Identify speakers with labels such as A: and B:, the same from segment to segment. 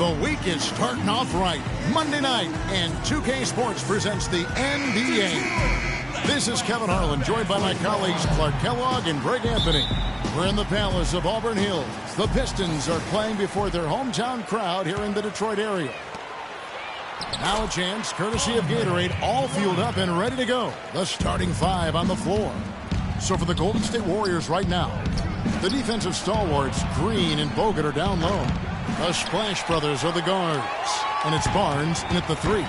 A: The week is starting off right. Monday night, and 2K Sports presents the NBA. This is Kevin Harlan, joined by my colleagues Clark Kellogg and Greg Anthony. We're in the Palace of Auburn Hills. The Pistons are playing before their hometown crowd here in the Detroit area. Now a chance, courtesy of Gatorade, all fueled up and ready to go. The starting five on the floor. So for the Golden State Warriors right now, the defensive stalwarts, Green and Bogut, are down low. The Splash Brothers are the guards. And it's Barnes in at the three.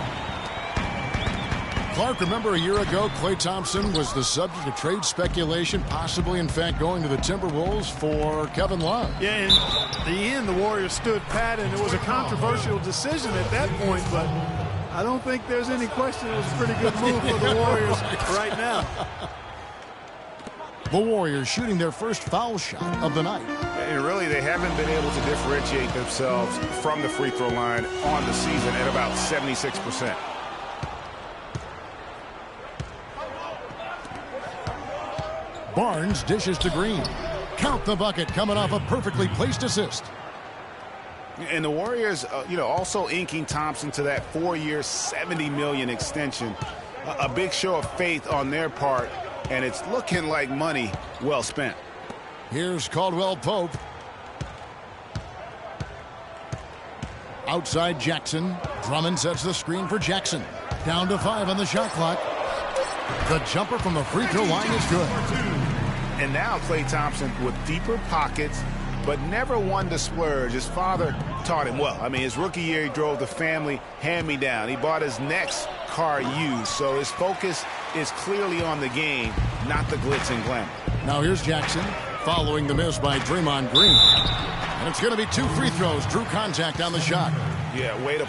A: Clark, remember a year ago, Klay Thompson was the subject of trade speculation, possibly, in fact, going to the Timberwolves for Kevin Love.
B: Yeah, in the end, the Warriors stood pat, and it was a controversial decision at that point, but I don't think there's any question it was a pretty good move for the Warriors right now.
A: The Warriors shooting their first foul shot of the night.
C: And really, they haven't been able to differentiate themselves from the free throw line on the season at about 76%.
A: Barnes dishes to Green. Count the bucket, coming off a perfectly placed assist.
C: And the Warriors, also inking Thompson to that 4-year, $70 million extension. A big show of faith on their part, and it's looking like money well spent.
A: Here's Caldwell Pope. Outside Jackson. Drummond sets the screen for Jackson. Down to 5 on the shot clock. The jumper from the free throw line is good.
C: And now Klay Thompson with deeper pockets, but never one to splurge. His father taught him well. I mean, his rookie year, he drove the family hand-me-down. He bought his next car used, so his focus is clearly on the game, not the glitz and glamour.
A: Now here's Jackson, following the miss by Draymond Green. And it's going to be 2 free throws. Drew contact on the shot.
C: Yeah, way to...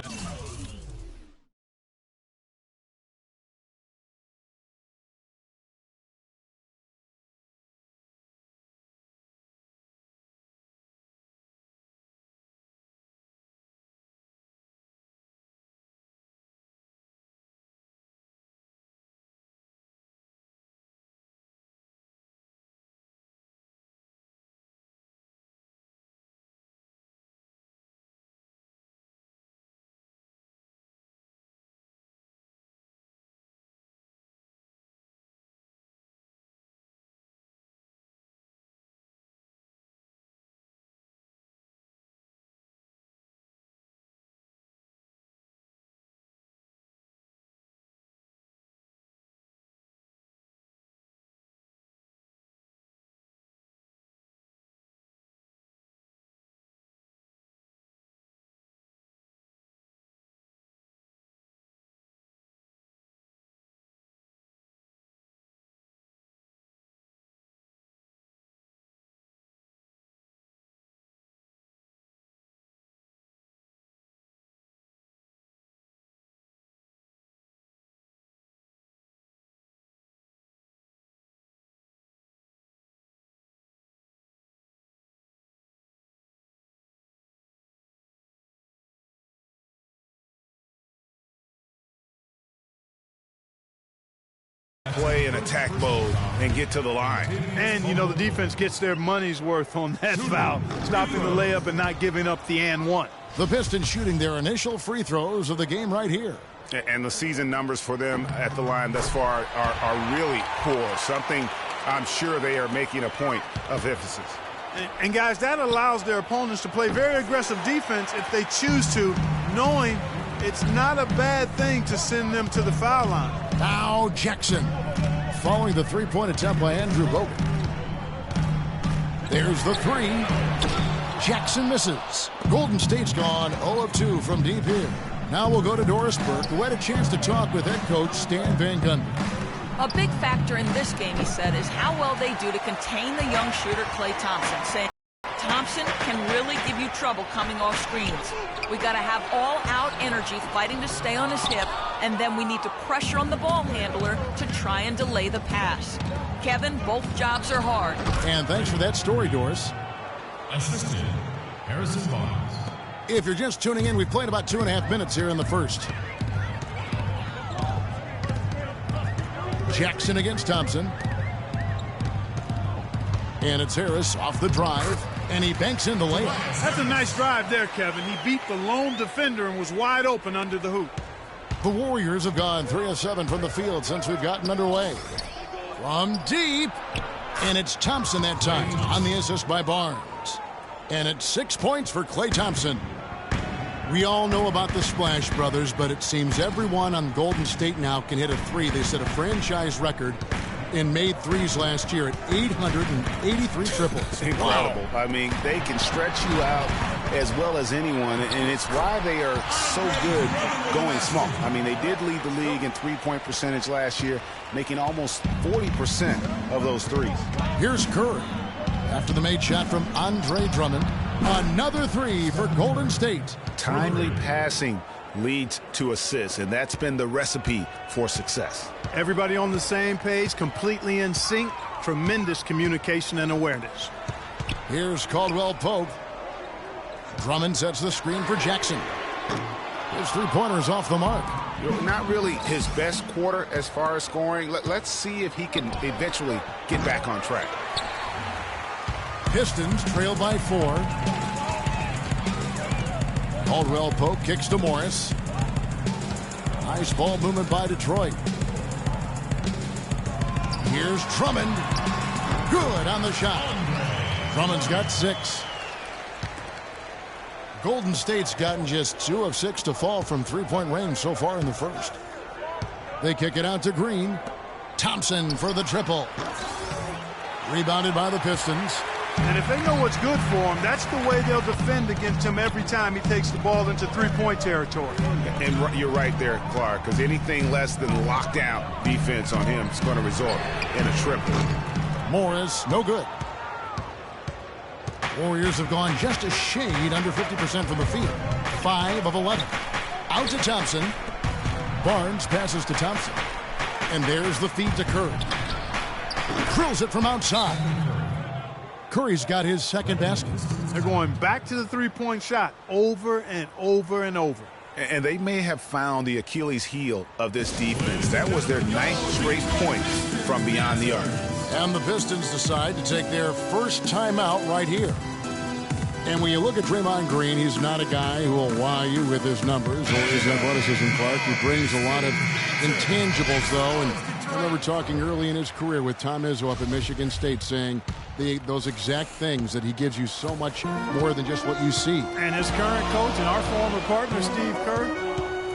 C: play in attack mode and get to the line.
B: And, the defense gets their money's worth on that foul, stopping the layup and not giving up the and one.
A: The Pistons shooting their initial free throws of the game right here.
C: And the season numbers for them at the line thus far are really poor, something I'm sure they are making a point of emphasis.
B: And guys, that allows their opponents to play very aggressive defense if they choose to, knowing it's not a bad thing to send them to the foul line.
A: Now Jackson, following the three-point attempt by Andrew Bogut. There's the three. Jackson misses. Golden State's gone 0 of 2 from deep here. Now we'll go to Doris Burke, who had a chance to talk with head coach Stan Van Gundy.
D: A big factor in this game, he said, is how well they do to contain the young shooter Klay Thompson, saying Thompson can really give you trouble coming off screens. We got to have all-out energy fighting to stay on his hip, and then we need to pressure on the ball handler to try and delay the pass. Kevin, both jobs are hard.
A: And thanks for that story, Doris.
E: Assistant, Harrison Barnes.
A: If you're just tuning in, we've played about 2.5 minutes here in the first. Jackson against Thompson. And it's Harris off the drive. And he banks in the layup.
B: That's a nice drive there, Kevin. He beat the lone defender and was wide open under the hoop.
A: The Warriors have gone 3 of 7 from the field since we've gotten underway. From deep. And it's Thompson that time on the assist by Barnes. And it's 6 points for Klay Thompson. We all know about the Splash Brothers, but it seems everyone on Golden State now can hit a three. They set a franchise record in made threes last year at 883 triples.
C: Incredible. Wow. I mean, they can stretch you out as well as anyone, and it's why they are so good going small. I mean, they did lead the league in three-point percentage last year, making almost 40% of those threes.
A: Here's Curry. After the made shot from Andre Drummond, another three for Golden State.
C: Timely passing leads to assists, and that's been the recipe for success.
B: Everybody on the same page, completely in sync, tremendous communication and awareness.
A: Here's Caldwell Pope. Drummond sets the screen for Jackson. His three-pointers off the mark.
C: Not really his best quarter as far as scoring. Let's see if he can eventually get back on track.
A: Pistons trail by 4. Caldwell Pope kicks to Morris. Nice ball movement by Detroit. Here's Drummond. Good on the shot. Drummond's got 6. Golden State's gotten just 2 of 6 to fall from three-point range so far in the first. They kick it out to Green. Thompson for the triple. Rebounded by the Pistons.
B: And if they know what's good for him, that's the way they'll defend against him every time he takes the ball into three-point territory.
C: And you're right there, Clark, because anything less than lockdown defense on him is going to result in a triple.
A: Morris, no good. Warriors have gone just a shade under 50% from the field. 5 of 11. Out to Thompson. Barnes passes to Thompson. And there's the feed to Curry. Drills it from outside. Curry's got his second basket.
B: They're going back to the three-point shot over and over and over.
C: And they may have found the Achilles heel of this defense. That was their 9th straight point from beyond the arc.
A: And the Pistons decide to take their first timeout right here. And when you look at Draymond Green, he's not a guy who will wow you with his numbers or his athleticism, Clark. He brings a lot of intangibles, though. And I remember talking early in his career with Tom Izzo up at Michigan State saying those exact things, that he gives you so much more than just what you see.
B: And his current coach and our former partner, Steve Kerr,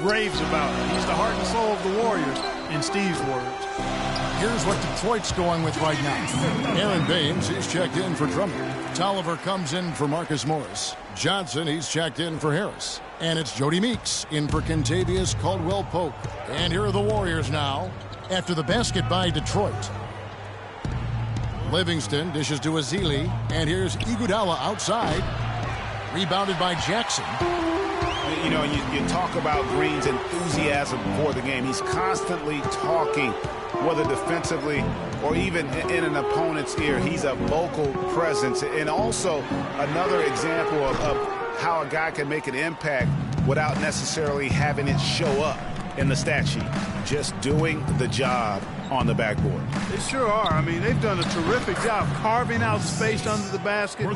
B: raves about it. He's the heart and soul of the Warriors, in Steve's words.
A: Here's what Detroit's going with right now. Aaron Baines, he's checked in for Drummond. Tolliver comes in for Marcus Morris. Johnson, he's checked in for Harris. And it's Jody Meeks in for Kentavious Caldwell-Pope. And here are the Warriors now after the basket by Detroit. Livingston dishes to Ezeli, and here's Iguodala outside. Rebounded by Jackson.
C: You know, you talk about Green's enthusiasm before the game. He's constantly talking, whether defensively or even in an opponent's ear. He's a vocal presence. And also another example of how a guy can make an impact without necessarily having it show up in the stat sheet. Just doing the job on the backboard.
B: They sure are. I mean, they've done a terrific job carving out space under the basket.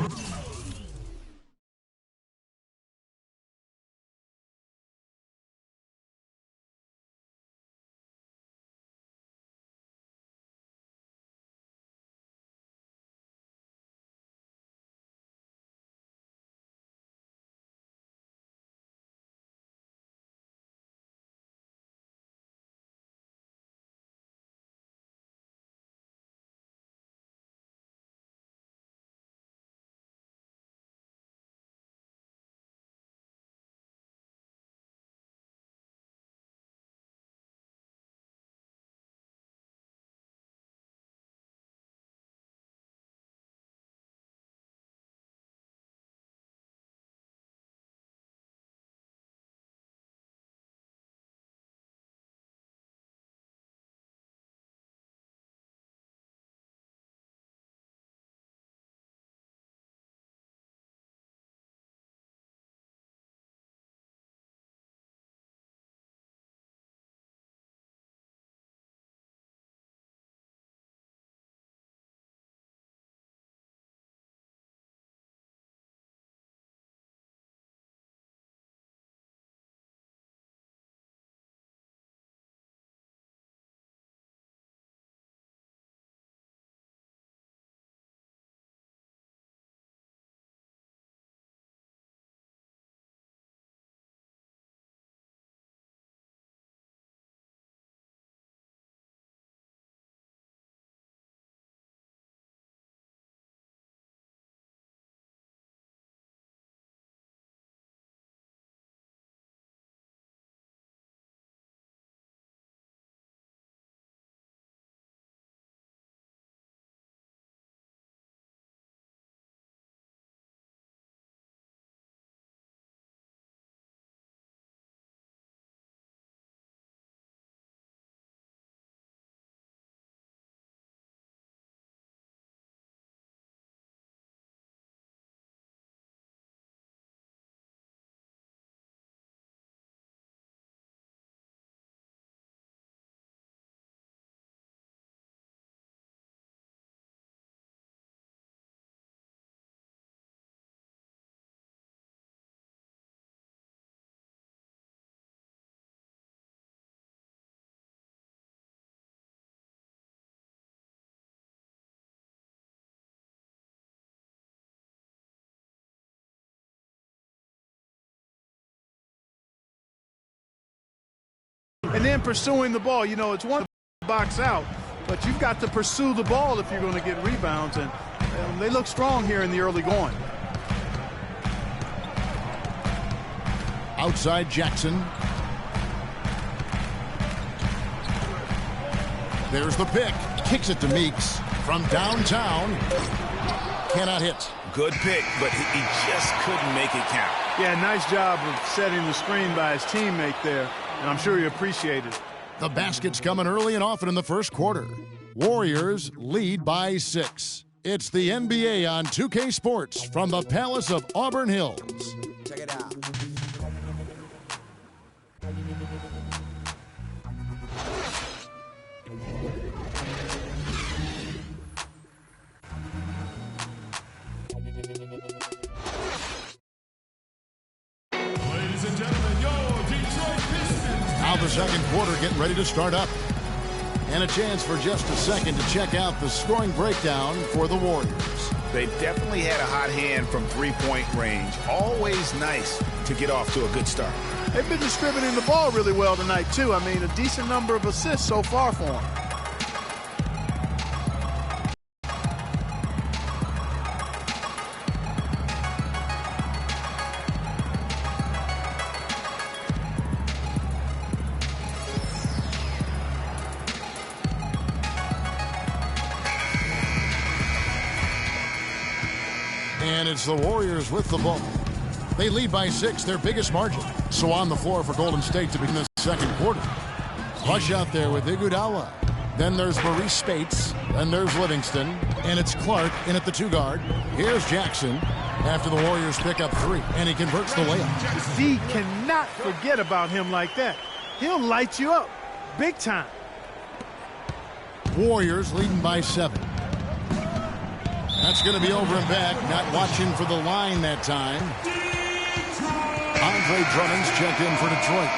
B: and then pursuing the ball. You know, it's one to box out, but you've got to pursue the ball if you're going to get rebounds, and they look strong here in the early going.
A: Outside Jackson. There's the pick. Kicks it to Meeks from downtown. Cannot hit.
C: Good pick, but he just couldn't make it count.
B: Yeah, nice job of setting the screen by his teammate there, and I'm sure he appreciated it.
A: The basket's coming early and often in the first quarter. Warriors lead by 6. It's the NBA on 2K Sports from the Palace of Auburn Hills.
F: Check it out.
E: Ladies and gentlemen, your Detroit Pistons.
A: Now the second quarter getting ready to start up. And a chance for just a second to check out the scoring breakdown for the Warriors.
C: They've definitely had a hot hand from three-point range. Always nice to get off to a good start.
B: They've been distributing the ball really well tonight, too. I mean, a decent number of assists so far for them.
A: And it's the Warriors with the ball. They lead by 6, their biggest margin. So on the floor for Golden State to begin the second quarter. Rush out there with Iguodala. Then there's Maurice Spates. Then there's Livingston. And it's Clark in at the 2 guard. Here's Jackson after the Warriors pick up 3. And he converts the layup.
B: Z cannot forget about him like that. He'll light you up big time.
A: Warriors leading by 7. That's going to be over and back. Not watching for the line that time. Andre Drummond's checked in for Detroit.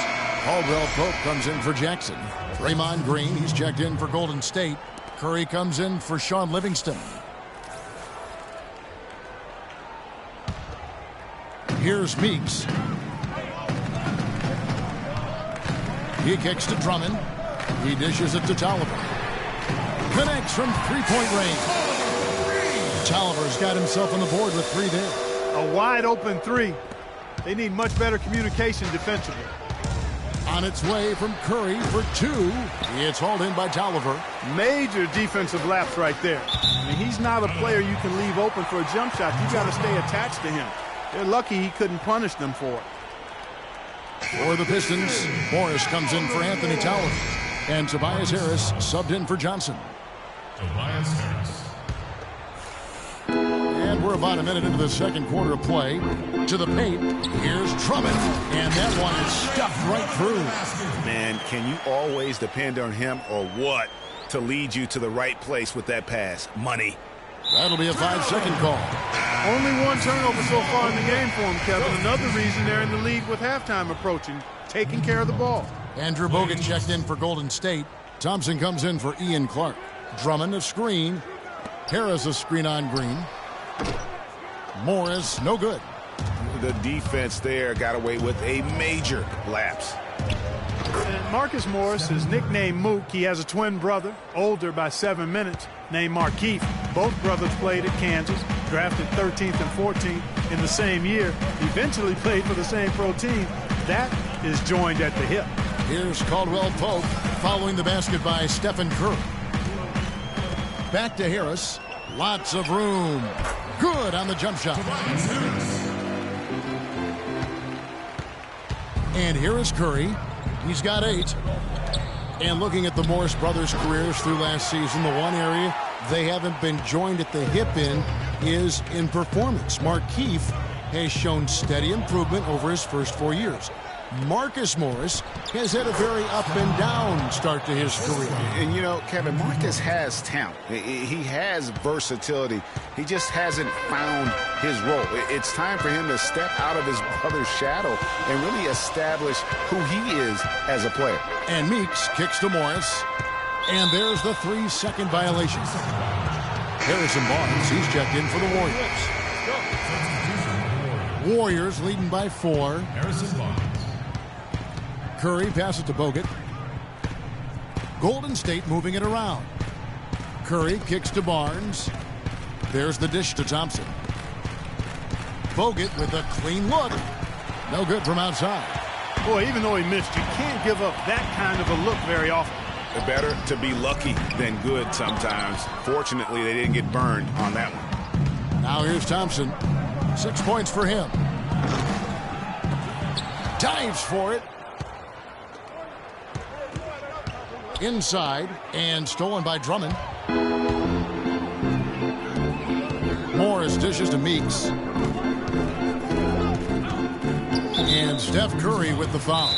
A: Caldwell Pope comes in for Jackson. Draymond Green, he's checked in for Golden State. Curry comes in for Sean Livingston. Here's Meeks. He kicks to Drummond. He dishes it to Tolliver. Connects from three-point range. Tolliver's got himself on the board with 3 there.
B: A wide open 3. They need much better communication defensively.
A: On its way from Curry for 2. It's hauled in by Tolliver.
B: Major defensive lapse right there. I mean, he's not a player you can leave open for a jump shot. You got to stay attached to him. They're lucky he couldn't punish them for it.
A: For the Pistons, Morris comes in for Anthony Tolliver. And Tobias Harris subbed in for Johnson.
E: Tobias Harris.
A: And we're about a minute into the second quarter of play. To the paint, here's Drummond. And that one is stuffed right through.
C: Man, can you always depend on him or what to lead you to the right place with that pass? Money.
A: That'll be a 5-second call.
B: Only 1 turnover so far in the game for him, Kevin. Another reason they're in the lead with halftime approaching, taking care of the ball.
A: Andrew Bogut checked in for Golden State. Thompson comes in for Ian Clark. Drummond a screen. Harris a screen on Green. Morris no good.
C: The defense there got away with a major lapse.
B: And Marcus Morris is nicknamed Mook. He has a twin brother, older by 7 minutes, named Markieff. Both brothers played at Kansas, drafted 13th and 14th in the same year. Eventually played for the same pro team. That is joined at the hip.
A: Here's Caldwell Pope following the basket by Stephen Curry. Back to Harris. Lots of room. Good on the jump shot. And here is Curry. He's got 8. And looking at the Morris brothers' careers through last season, the one area they haven't been joined at the hip in is in performance. Markieff has shown steady improvement over his first 4 years. Marcus Morris has had a very up and down start to his career.
C: And, you know, Kevin, Marcus has talent. He has versatility. He just hasn't found his role. It's time for him to step out of his brother's shadow and really establish who he is as a player.
A: And Meeks kicks to Morris. And there's the 3-second violation. Harrison Barnes, he's checked in for the Warriors. Warriors leading by 4.
E: Harrison Barnes.
A: Curry passes to Bogut. Golden State moving it around. Curry kicks to Barnes. There's the dish to Thompson. Bogut with a clean look. No good from outside.
B: Boy, even though he missed, you can't give up that kind of a look very often.
C: Better to be lucky than good sometimes. Fortunately, they didn't get burned on that one.
A: Now here's Thompson. 6 points for him. Dives for it. Inside and stolen by Drummond. Morris dishes to Meeks. And Steph Curry with the foul.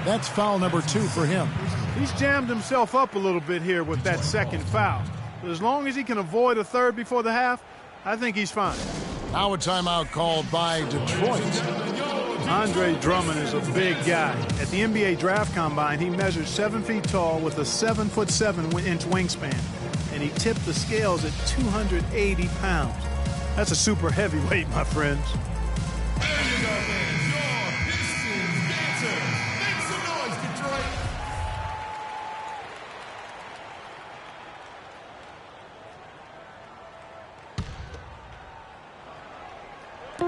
A: That's foul number 2 for him.
B: He's jammed himself up a little bit here with that second foul. But as long as he can avoid a third before the half, I think he's fine.
A: Now a timeout called by Detroit.
B: Andre Drummond is a big guy. At the NBA Draft Combine, he measured 7 feet tall with a 7'7" wingspan. And he tipped the scales at 280 pounds. That's a super heavyweight, my friends.
E: There you go, man. Your Pistons dancer. Make some noise, Detroit.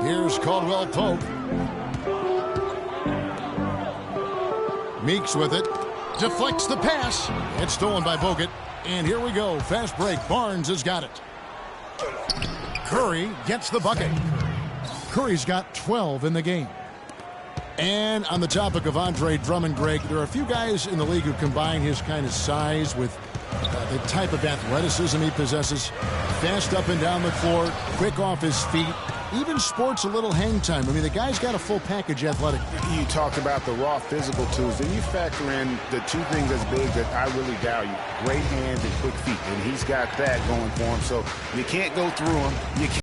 A: Here's Caldwell Pope. Meeks with it. Deflects the pass. It's stolen by Bogut. And here we go. Fast break. Barnes has got it. Curry gets the bucket. Curry's got 12 in the game. And on the topic of Andre Drummond, Greg, there are a few guys in the league who combine his kind of size with the type of athleticism he possesses. Fast up and down the floor, quick off his feet, even sports a little hang time. I mean, the guy's got a full package athletic.
C: You talked about the raw physical tools. Then you factor in the 2 things that's big that I really value. Great hands and quick feet. And he's got that going for him. So you can't go through him. You can't